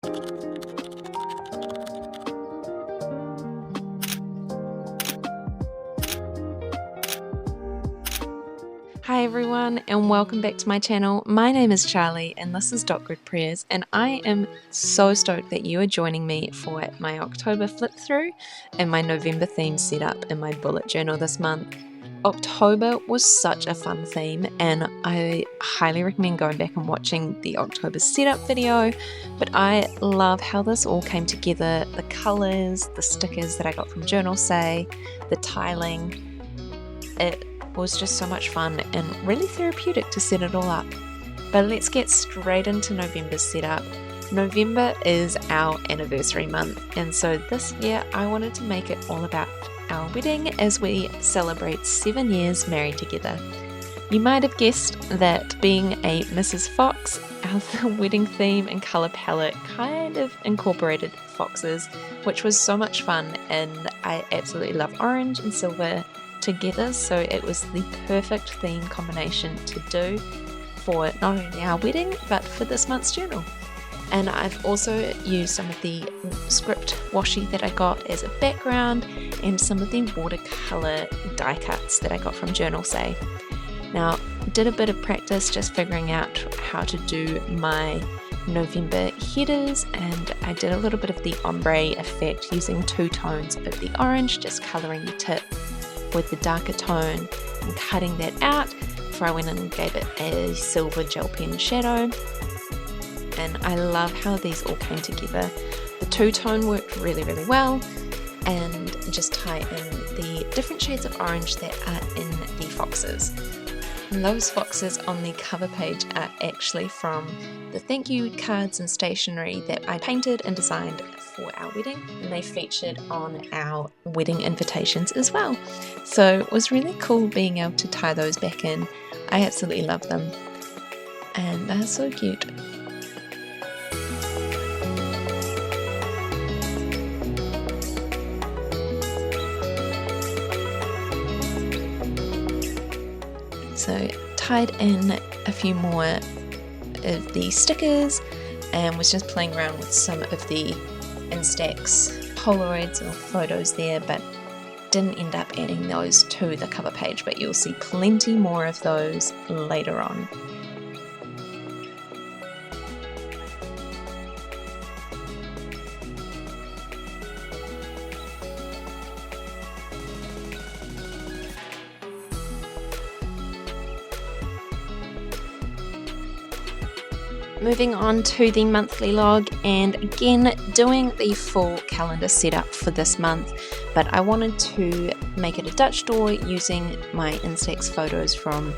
Hi everyone and welcome back to my channel. My name is Charlie and this is Grid Prayers, and I am so stoked that you are joining me for my October flip through and my November theme setup in my bullet journal this month. October was such a fun theme and I highly recommend going back and watching the October setup video, but I love how this all came together. The colours, the stickers that I got from Journal Say, the tiling. It was just so much fun and really therapeutic to set it all up. But let's get straight into November's setup. November is our anniversary month, and so this year I wanted to make it all about our wedding as we celebrate 7 years married together. You might have guessed that being a Mrs. Fox, our wedding theme and colour palette kind of incorporated foxes, which was so much fun, and I absolutely love orange and silver together, so it was the perfect theme combination to do for not only our wedding but for this month's journal. And I've also used some of the script washi that I got as a background and some of the watercolour die cuts that I got from Journal Say. Now, did a bit of practice just figuring out how to do my November headers, and I did a little bit of the ombre effect using 2 tones of the orange, just colouring the tip with the darker tone and cutting that out before I went in and gave it a silver gel pen shadow. And I love how these all came together. The 2-tone worked really well, and just tie in the different shades of orange that are in the foxes. And those foxes on the cover page are actually from the thank you cards and stationery that I painted and designed for our wedding, and they featured on our wedding invitations as well. So it was really cool being able to tie those back in. I absolutely love them, and they're so cute. So tied in a few more of the stickers and was just playing around with some of the Instax Polaroids or photos there, but didn't end up adding those to the cover page, but you'll see plenty more of those later on. Moving on to the monthly log, and again doing the full calendar setup for this month, but I wanted to make it a Dutch door using my Instax photos from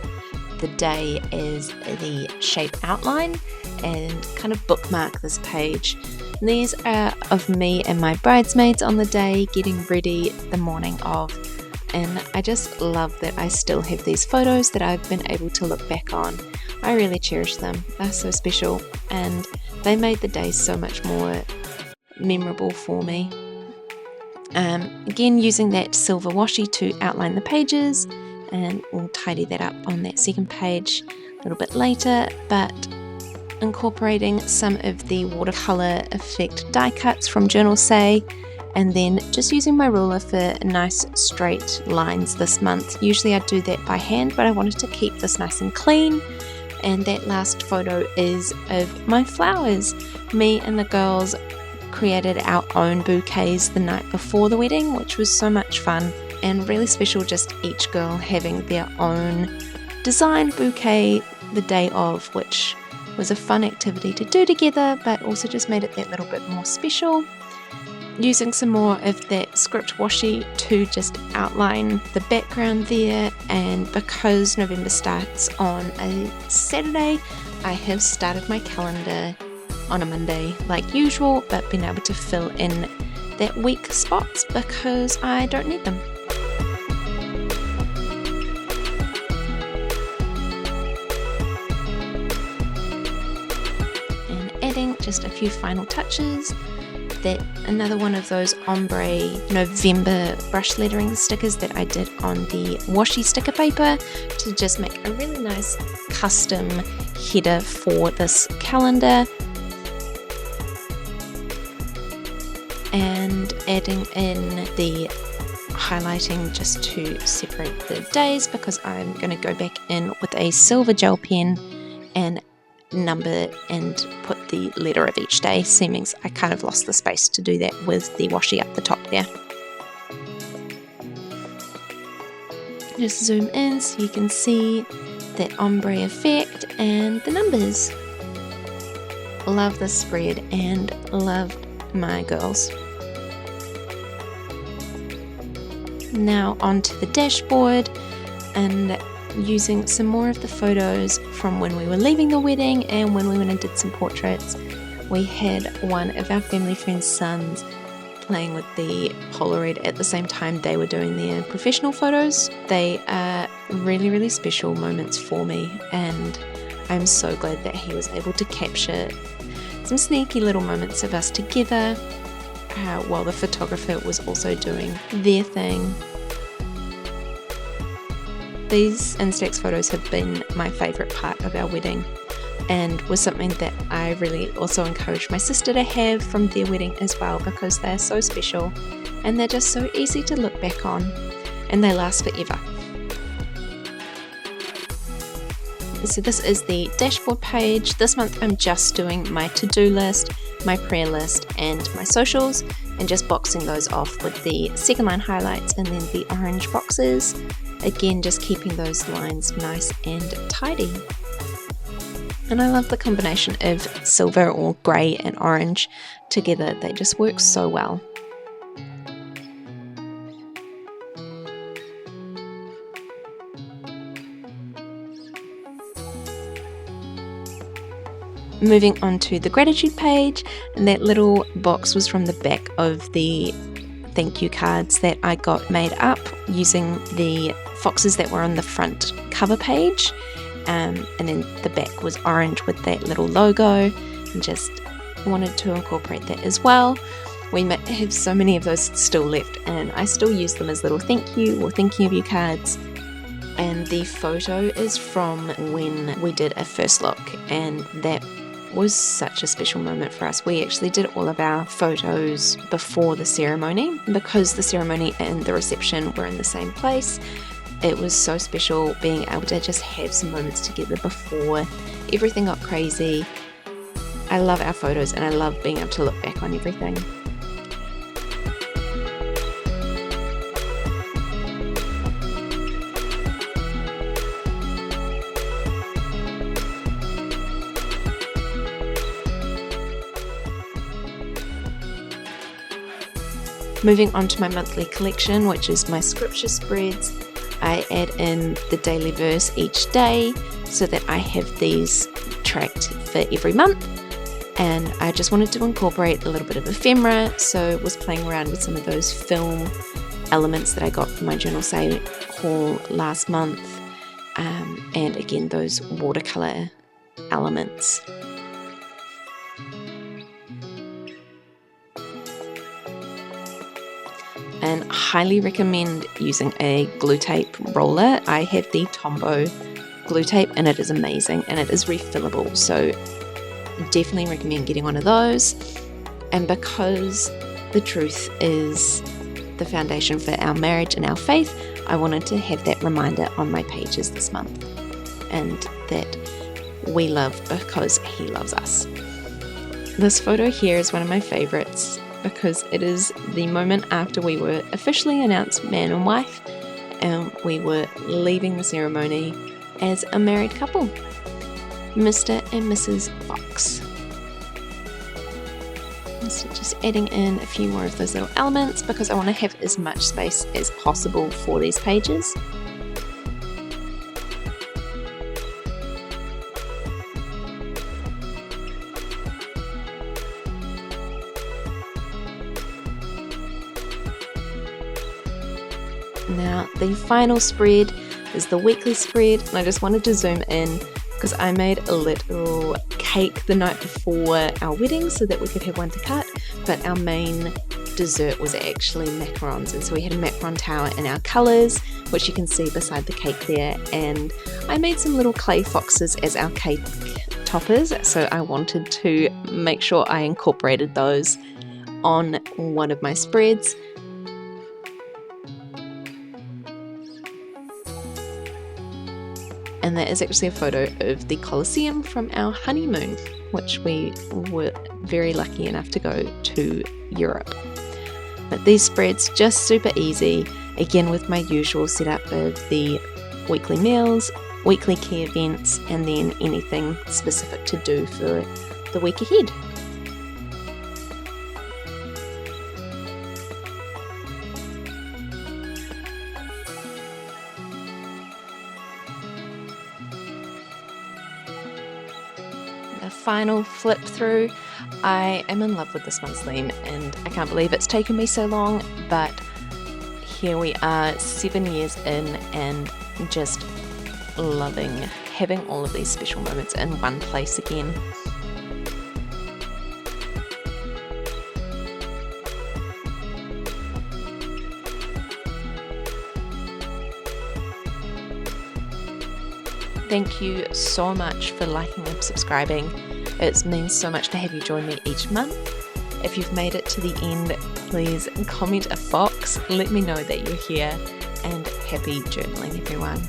the day as the shape outline and kind of bookmark this page. And these are of me and my bridesmaids on the day getting ready the morning of, and I just love that I still have these photos that I've been able to look back on. I really cherish them. They're so special, and they made the day so much more memorable for me. Again, using that silver washi to outline the pages, and we'll tidy that up on that second page a little bit later, but incorporating some of the watercolour effect die cuts from Journal Say, and then just using my ruler for nice straight lines this month. Usually I do that by hand, but I wanted to keep this nice and clean. And that last photo is of my flowers. Me and the girls created our own bouquets the night before the wedding, which was so much fun and really special, just each girl having their own designed bouquet the day of, which was a fun activity to do together, but also just made it that little bit more special. Using some more of that script washi to just outline the background there, and because November starts on a Saturday, I have started my calendar on a Monday like usual, but been able to fill in that week spots because I don't need them. And adding just a few final touches. That another one of those ombre November brush lettering stickers that I did on the washi sticker paper to just make a really nice custom header for this calendar. and adding in the highlighting just to separate the days, because I'm going to go back in with a silver gel pen and number and put the letter of each day, seeming I kind of lost the space to do that with the washi up the top there. Just zoom in so you can see that ombre effect and the numbers. Love this spread and loved my girls. Now onto the dashboard, and using some more of the photos from when we were leaving the wedding and when we went and did some portraits. We had one of our family friends' sons playing with the Polaroid at the same time they were doing their professional photos. They are really, really special moments for me, and I'm so glad that he was able to capture some sneaky little moments of us together while the photographer was also doing their thing. These Instax photos have been my favourite part of our wedding, and was something that I really also encouraged my sister to have from their wedding as well, because they're so special and they're just so easy to look back on, and they last forever. So this is the dashboard page. This month I'm just doing my to-do list, my prayer list and my socials, and just boxing those off with the second line highlights and then the orange boxes. Again, just keeping those lines nice and tidy. And I love the combination of silver or grey and orange together. They just work so well. Moving on to the gratitude page, and that little box was from the back of the thank you cards that I got made up using the foxes that were on the front cover page, and then the back was orange with that little logo, and just wanted to incorporate that as well. We have so many of those still left, and I still use them as little thank you or thinking of you cards. And the photo is from when we did a first look, and that was such a special moment for us. We actually did all of our photos before the ceremony, because the ceremony and the reception were in the same place. It was so special being able to just have some moments together before everything got crazy. I love our photos, and I love being able to look back on everything. Moving on to my monthly collection, which is my scripture spreads. I add in the daily verse each day so that I have these tracked for every month. And I just wanted to incorporate a little bit of ephemera, so was playing around with some of those film elements that I got from my journal sale haul last month. And again, those watercolor elements. And highly recommend using a glue tape roller. I have the Tombow glue tape, and it is amazing, and it is refillable, so definitely recommend getting one of those. And because the truth is the foundation for our marriage and our faith, I wanted to have that reminder on my pages this month, and that we love because he loves us. This photo here is one of my favorites, because it is the moment after we were officially announced man and wife, and we were leaving the ceremony as a married couple, Mr. and Mrs. Fox. So just adding in a few more of those little elements, because I want to have as much space as possible for these pages. Now the final spread is the weekly spread, and I just wanted to zoom in because I made a little cake the night before our wedding so that we could have one to cut, but our main dessert was actually macarons, and so we had a macaron tower in our colours, which you can see beside the cake there, and I made some little clay foxes as our cake toppers, so I wanted to make sure I incorporated those on one of my spreads. And that is actually a photo of the Colosseum from our honeymoon, which we were very lucky enough to go to Europe. But these spreads just super easy, again with my usual setup of the weekly meals, weekly key events, and then anything specific to do for the week ahead. The final flip through, I am in love with this month's theme and I can't believe it's taken me so long, but here we are 7 years in and just loving having all of these special moments in one place again. Thank you so much for liking and subscribing. It means so much to have you join me each month. If you've made it to the end, please comment a fox, let me know that you're here, and happy journaling everyone.